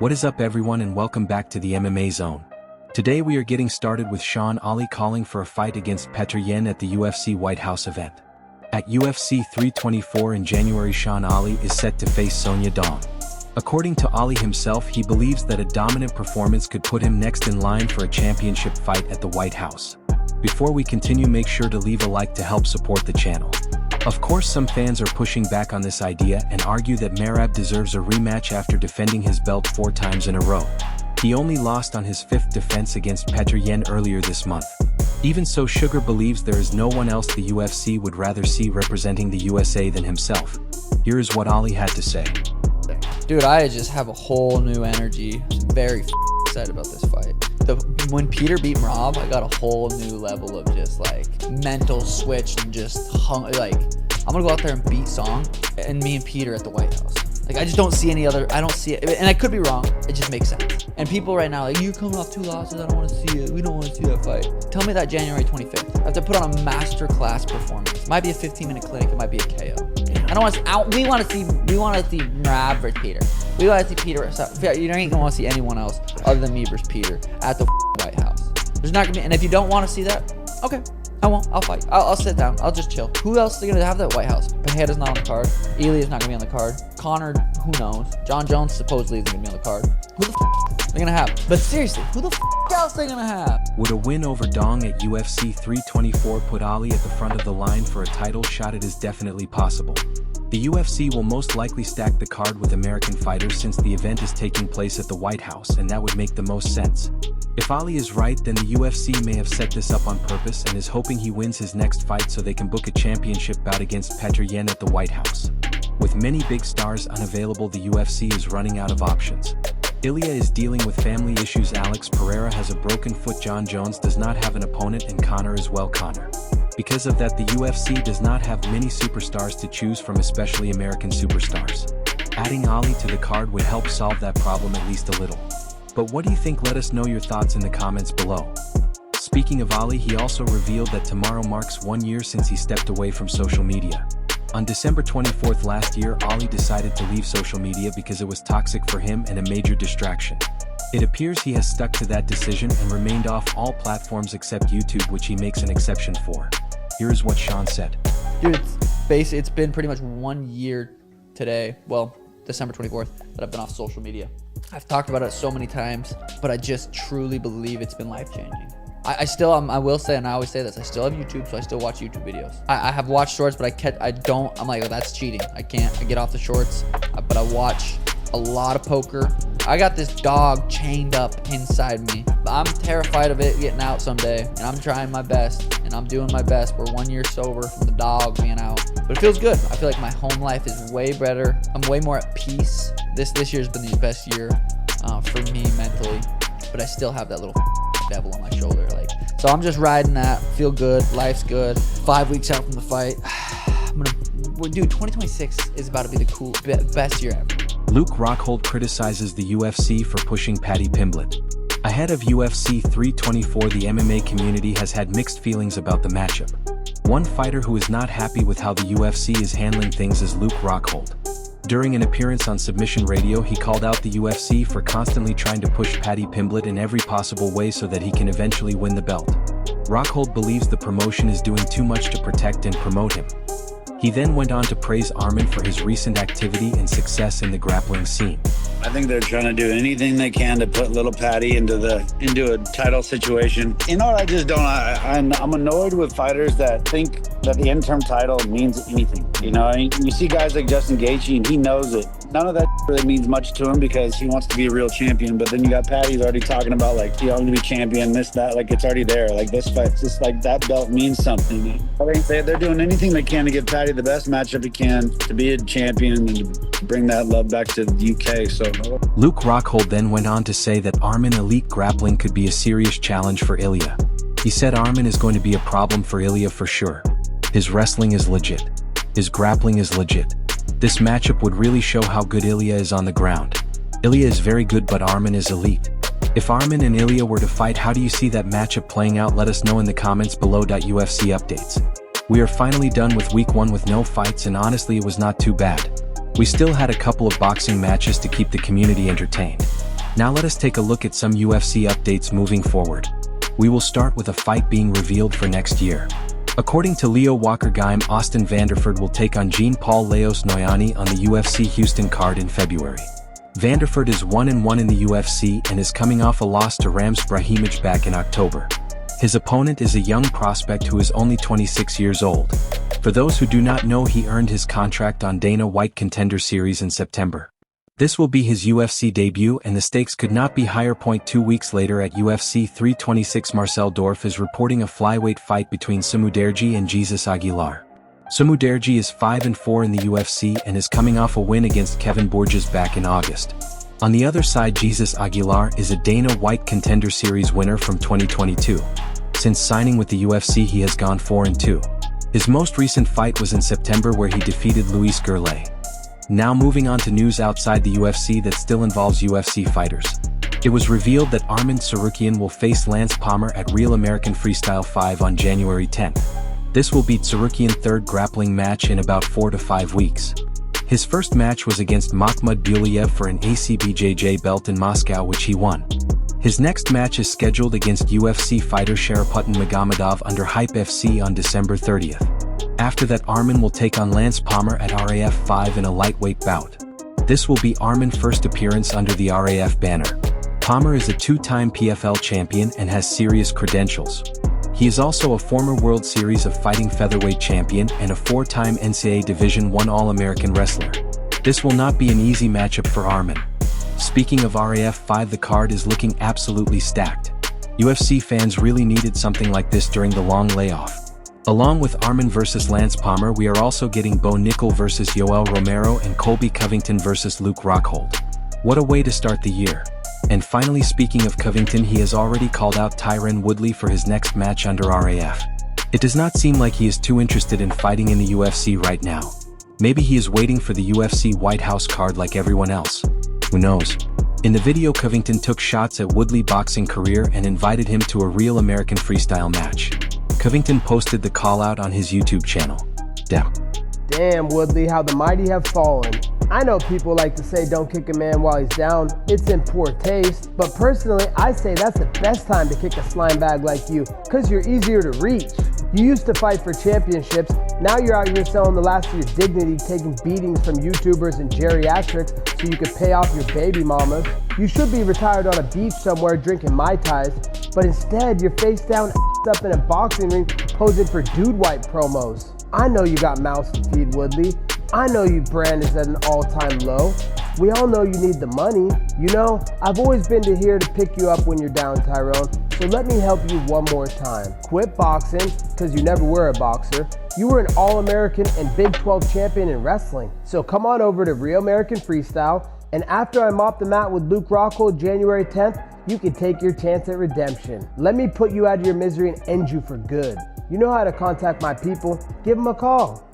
What is up everyone and welcome back to the MMA Zone. Today we are getting started with Sean Ali calling for a fight against Petr Yan at the UFC White House event. At UFC 324 in January, Sean Ali is set to face Sonia Dong. According to Ali himself, he believes that a dominant performance could put him next in line for a championship fight at the White House. Before we continue, make sure to leave a like to help support the channel. Of course, some fans are pushing back on this idea and argue that Merab deserves a rematch after defending his belt 4 times in a row. He only lost on his 5th defense against Petr Yan earlier this month. Even so, Sugar believes there is no one else the UFC would rather see representing the USA than himself. Here is what Ali had to say. Dude, I just have a whole new energy. Very excited about this fight. When Peter beat Rob, I got a whole new level of just like mental switch and just I'm gonna go out there and beat Song and me and Peter at the White House. Like, I just don't see any other, I don't see it, and I could be wrong, it just makes sense. And people right now, like, you coming off 2 losses, I don't want to see it, we don't want to see that fight. Tell me that January 25th. I have to put on a masterclass performance. It might be a 15-minute clinic, it might be a KO. I don't want to, we want to see Merab versus Peter. We want to see Peter, you ain't gonna want to see anyone else other than me versus Peter at the White House. There's not gonna be, and if you don't want to see that, okay. I won't. I'll fight. I'll sit down. I'll just chill. Who else is going to have that White House? Pajeda's not on the card. Ilia's not going to be on the card. Connor, who knows? John Jones supposedly isn't going to be on the card. Who the f*** are they going to have? But seriously, who the f*** else are they going to have? Would a win over Dong at UFC 324 put Ali at the front of the line for a title shot? It is definitely possible. The UFC will most likely stack the card with American fighters since the event is taking place at the White House, and that would make the most sense. If Ali is right, then the UFC may have set this up on purpose and is hoping he wins his next fight so they can book a championship bout against Petr Yan at the White House. With many big stars unavailable, the UFC is running out of options. Ilia is dealing with family issues, Alex Pereira has a broken foot, John Jones does not have an opponent, and Connor as well. Because of that, the UFC does not have many superstars to choose from, especially American superstars. Adding Ali to the card would help solve that problem at least a little. But what do you think? Let us know your thoughts in the comments below. Speaking of Ali, he also revealed that tomorrow marks 1 year since he stepped away from social media. On December 24th last year, Ali decided to leave social media because it was toxic for him and a major distraction. It appears he has stuck to that decision and remained off all platforms except YouTube, which he makes an exception for. Here is what Sean said. Dude, it's been pretty much 1 year today, well, December 24th, that I've been off social media. I've talked about it so many times, but I just truly believe it's been life-changing. I will say, and I always say this, I still have YouTube, so I still watch YouTube videos. I have watched shorts, but I'm like, oh, that's cheating. I get off the shorts, but I watch a lot of poker. I got this dog chained up inside me. I'm terrified of it getting out someday, and I'm trying my best, and I'm doing my best. We're 1 year sober from the dog being out, but it feels good. I feel like my home life is way better. I'm way more at peace. This year's been the best year for me mentally, but I still have that little devil on my shoulder. So I'm just riding that. Feel good. Life's good. 5 weeks out from the fight. Dude, 2026 is about to be the best year ever. Luke Rockhold criticizes the UFC for pushing Paddy Pimblett. Ahead of UFC 324, the MMA community has had mixed feelings about the matchup. One fighter who is not happy with how the UFC is handling things is Luke Rockhold. During an appearance on Submission Radio, he called out the UFC for constantly trying to push Paddy Pimblett in every possible way so that he can eventually win the belt. Rockhold believes the promotion is doing too much to protect and promote him. He then went on to praise Arman for his recent activity and success in the grappling scene. I think they're trying to do anything they can to put little Paddy into a title situation. You know what? I just don't. I'm annoyed with fighters that think that the interim title means anything. You know, you see guys like Justin Gaethje, and he knows it. None of that really means much to him because he wants to be a real champion. But then you got Paddy who's already talking about like, I'm going to be champion, this, that. Like, it's already there. Like, this fight's just like that belt means something. They're doing anything they can to give Paddy the best matchup he can to be a champion and to bring that love back to the UK. So Luke Rockhold then went on to say that Arman elite grappling could be a serious challenge for Ilia. He said Arman is going to be a problem for Ilia for sure. His wrestling is legit. His grappling is legit. This matchup would really show how good Ilia is on the ground. Ilia is very good, but Arman is elite. If Arman and Ilia were to fight, how do you see that matchup playing out? Let us know in the comments below. UFC updates. We are finally done with week 1 with no fights, and honestly it was not too bad. We still had a couple of boxing matches to keep the community entertained. Now let us take a look at some UFC updates moving forward. We will start with a fight being revealed for next year. According to Leo Walker-Geim, Austin Vanderford will take on Jean-Paul Leos Noyani on the UFC Houston card in February. Vanderford is 1-1 in the UFC and is coming off a loss to Rams Brahimaj back in October. His opponent is a young prospect who is only 26 years old. For those who do not know, he earned his contract on Dana White Contender Series in September. This will be his UFC debut and the stakes could not be higher. 2 weeks later at UFC 326, Marcel Dorf is reporting a flyweight fight between Sumudaerji and Jesus Aguilar. Sumudaerji is 5-4 in the UFC and is coming off a win against Kevin Borges back in August. On the other side, Jesus Aguilar is a Dana White Contender Series winner from 2022. Since signing with the UFC, he has gone 4-2. His most recent fight was in September where he defeated Luis Gerlay. Now moving on to news outside the UFC that still involves UFC fighters. It was revealed that Arman Tsarukyan will face Lance Palmer at Real American Freestyle 5 on January 10th. This will be Tsarukyan's third grappling match in about 4 to 5 weeks. His first match was against Makhmud Bulayev for an ACBJJ belt in Moscow, which he won. His next match is scheduled against UFC fighter Sharaputtin Magomedov under Hype FC on December 30th. After that, Arman will take on Lance Palmer at RAF 5 in a lightweight bout. This will be Arman's first appearance under the RAF banner. Palmer is a 2-time PFL champion and has serious credentials. He is also a former World Series of Fighting featherweight champion and a 4-time NCAA Division I All-American wrestler. This will not be an easy matchup for Arman. Speaking of RAF 5, the card is looking absolutely stacked. UFC fans really needed something like this during the long layoff. Along with Arman vs Lance Palmer, we are also getting Bo Nickel vs Yoel Romero and Colby Covington vs Luke Rockhold. What a way to start the year. And finally, speaking of Covington, he has already called out Tyron Woodley for his next match under RAF. It does not seem like he is too interested in fighting in the UFC right now. Maybe he is waiting for the UFC White House card like everyone else. Who knows? In the video, Covington took shots at Woodley's boxing career and invited him to a Real American Freestyle match. Covington posted the call out on his YouTube channel. Damn, Woodley, how the mighty have fallen. I know people like to say don't kick a man while he's down, it's in poor taste, but personally I say that's the best time to kick a slime bag like you, cause you're easier to reach. You used to fight for championships, now you're out here selling the last of your dignity, taking beatings from YouTubers and geriatrics so you could pay off your baby mamas. You should be retired on a beach somewhere drinking Mai Tais, but instead you're face down up in a boxing ring posing for dude wipe promos. I know you got mouths to feed, Woodley. I know your brand is at an all-time low. We all know you need the money. You know, I've always been here to pick you up when you're down, Tyrone. So let me help you one more time. Quit boxing, because you never were a boxer. You were an All-American and Big 12 champion in wrestling. So come on over to Real American Freestyle, and after I mop the mat with Luke Rockhold January 10th, you can take your chance at redemption. Let me put you out of your misery and end you for good. You know how to contact my people. Give them a call.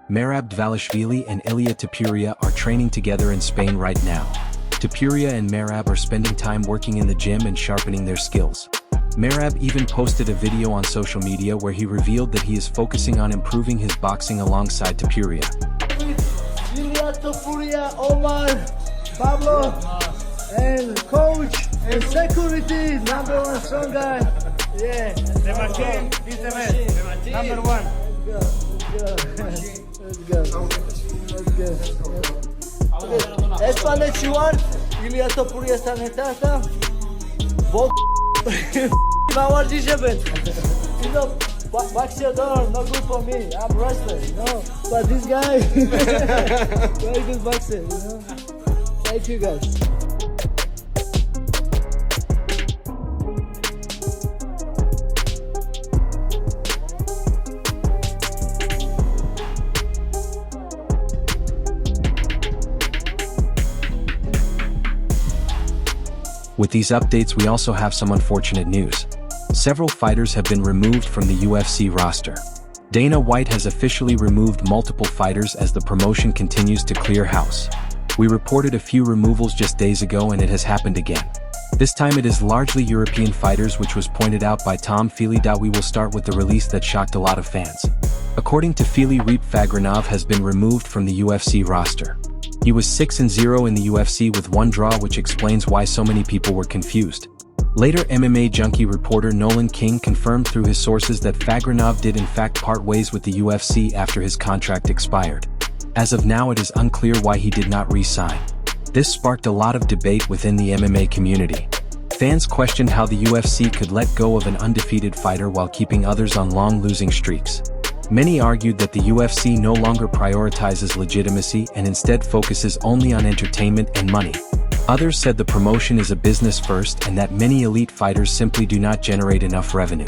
Merab Dvalishvili and Ilia Topuria are training together in Spain right now. Topuria and Merab are spending time working in the gym and sharpening their skills. Merab even posted a video on social media where he revealed that he is focusing on improving his boxing alongside Topuria. Ilia Topuria, Omar, Pablo, and coach and security, number one strong guy. Yeah, the machine, he's the man, number one. Let's go. Espane čuvar, Ilia Topuria sa netata. Bol Mawar Jishabet. You know, boxer, no good for me. I'm a wrestler, you know. But this guy, very good boxer, you know. Thank you guys. With these updates, we also have some unfortunate news. Several fighters have been removed from the UFC roster. Dana White has officially removed multiple fighters as the promotion continues to clear house. We reported a few removals just days ago and it has happened again. This time it is largely European fighters, which was pointed out by Tom Feely. We will start with the release that shocked a lot of fans. According to Feely, Reep Fagranov has been removed from the UFC roster. He was 6-0 in the UFC with 1 draw, which explains why so many people were confused. Later, MMA junkie reporter Nolan King confirmed through his sources that Fagronov did in fact part ways with the UFC after his contract expired. As of now, it is unclear why he did not re-sign. This sparked a lot of debate within the MMA community. Fans questioned how the UFC could let go of an undefeated fighter while keeping others on long losing streaks. Many argued that the UFC no longer prioritizes legitimacy and instead focuses only on entertainment and money. Others said the promotion is a business first and that many elite fighters simply do not generate enough revenue.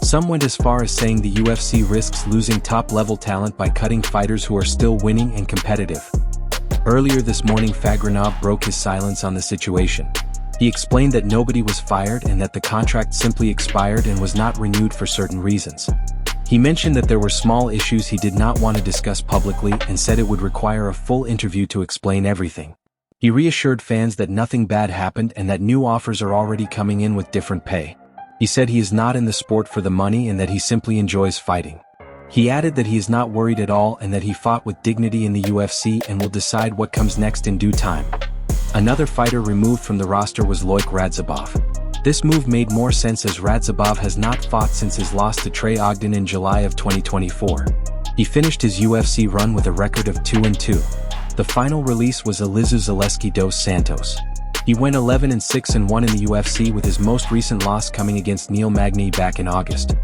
Some went as far as saying the UFC risks losing top-level talent by cutting fighters who are still winning and competitive. Earlier this morning, Fagronov broke his silence on the situation. He explained that nobody was fired and that the contract simply expired and was not renewed for certain reasons. He mentioned that there were small issues he did not want to discuss publicly and said it would require a full interview to explain everything. He reassured fans that nothing bad happened and that new offers are already coming in with different pay. He said he is not in the sport for the money and that he simply enjoys fighting. He added that he is not worried at all and that he fought with dignity in the UFC and will decide what comes next in due time. Another fighter removed from the roster was Loik Radzhabov. This move made more sense as Radzhabov has not fought since his loss to Trey Ogden in July of 2024. He finished his UFC run with a record of 2-2. The final release was Elizu Zaleski dos Santos. He went 11-6-1 in the UFC with his most recent loss coming against Neil Magny back in August.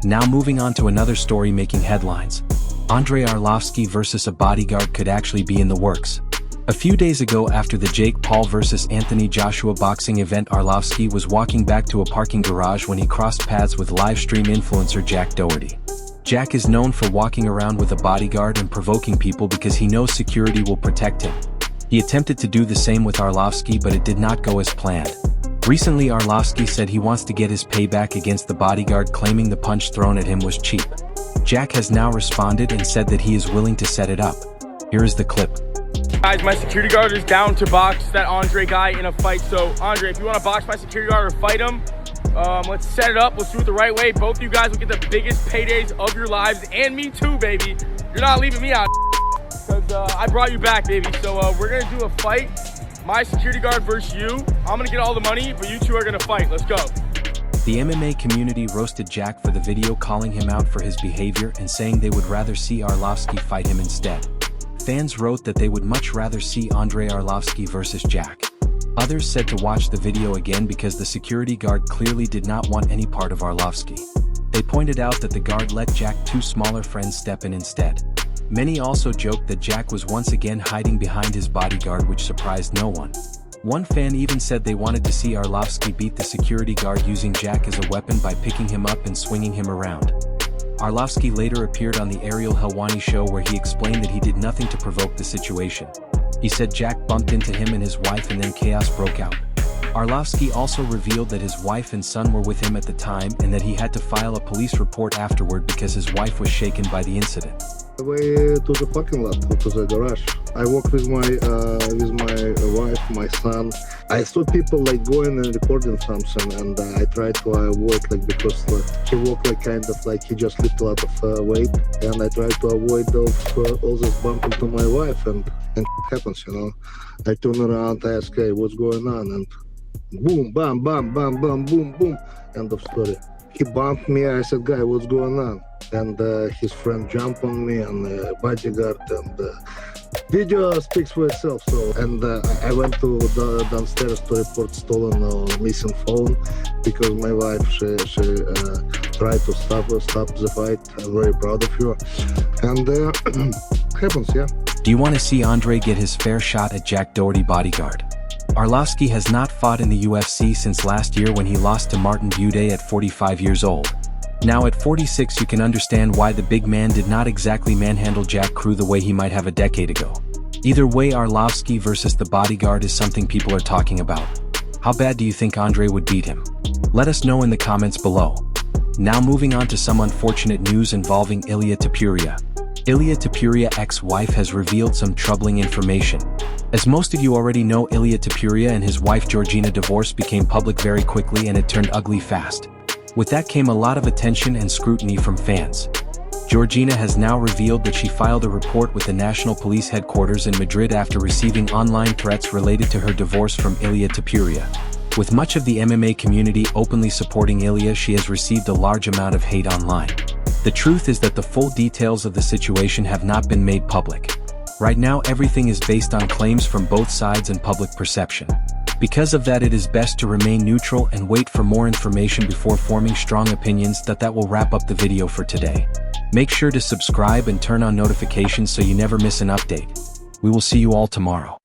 Now moving on to another story making headlines. Andrei Arlovski versus a bodyguard could actually be in the works. A few days ago, after the Jake Paul vs Anthony Joshua boxing event, Arlovski was walking back to a parking garage when he crossed paths with livestream influencer Jack Doherty. Jack is known for walking around with a bodyguard and provoking people because he knows security will protect him. He attempted to do the same with Arlovski, but it did not go as planned. Recently, Arlovski said he wants to get his payback against the bodyguard, claiming the punch thrown at him was cheap. Jack has now responded and said that he is willing to set it up. Here is the clip. Guys, my security guard is down to box that Andre guy in a fight. So, Andre, if you want to box my security guard or fight him, let's set it up. Let's do it the right way. Both of you guys will get the biggest paydays of your lives, and me too, baby. You're not leaving me out, because I brought you back, baby. So we're gonna do a fight. My security guard versus you. I'm gonna get all the money, but you two are gonna fight. Let's go. The MMA community roasted Jack for the video, calling him out for his behavior and saying they would rather see Arlovski fight him instead. Fans wrote that they would much rather see Andrei Arlovski versus Jack. Others said to watch the video again because the security guard clearly did not want any part of Arlovski. They pointed out that the guard let Jack's 2 smaller friends step in instead. Many also joked that Jack was once again hiding behind his bodyguard, which surprised no one. One fan even said they wanted to see Arlovski beat the security guard using Jack as a weapon by picking him up and swinging him around. Arlovski later appeared on the Ariel Helwani show where he explained that he did nothing to provoke the situation. He said Jack bumped into him and his wife and then chaos broke out. Arlovski also revealed that his wife and son were with him at the time and that he had to file a police report afterward because his wife was shaken by the incident. Way to the parking lot, to the garage. I walk with my wife, my son. I saw people like going and recording something, and I tried to avoid because he walked kind of like he just lifted a lot of weight, and I tried to avoid all this bumping to my wife, and happens, I turn around, I ask, hey, what's going on, and boom, bam, bam, bam, bam, boom, boom, end of story. He bumped me. I said, guy, what's going on? And his friend jumped on me and bodyguard, and video speaks for itself. So, and I went to downstairs to report stolen or missing phone because my wife she tried to stop the fight. I'm very proud of you. And happens, yeah. Do you want to see Andre get his fair shot at Jack Doherty bodyguard? Arlovski has not fought in the UFC since last year when he lost to Martin Buday at 45 years old. Now at 46, you can understand why the big man did not exactly manhandle Jack Crew the way he might have a decade ago. Either way, Arlovski versus the bodyguard is something people are talking about. How bad do you think Andre would beat him? Let us know in the comments below. Now moving on to some unfortunate news involving Ilia Topuria. Ilia Topuria's ex-wife has revealed some troubling information. As most of you already know, Ilia Topuria and his wife Georgina divorce became public very quickly and it turned ugly fast. With that came a lot of attention and scrutiny from fans. Georgina has now revealed that she filed a report with the National Police Headquarters in Madrid after receiving online threats related to her divorce from Ilia Topuria. With much of the MMA community openly supporting Ilia, she has received a large amount of hate online. The truth is that the full details of the situation have not been made public. Right now, everything is based on claims from both sides and public perception. Because of that, it is best to remain neutral and wait for more information before forming strong opinions. That will wrap up the video for today. Make sure to subscribe and turn on notifications so you never miss an update. We will see you all tomorrow.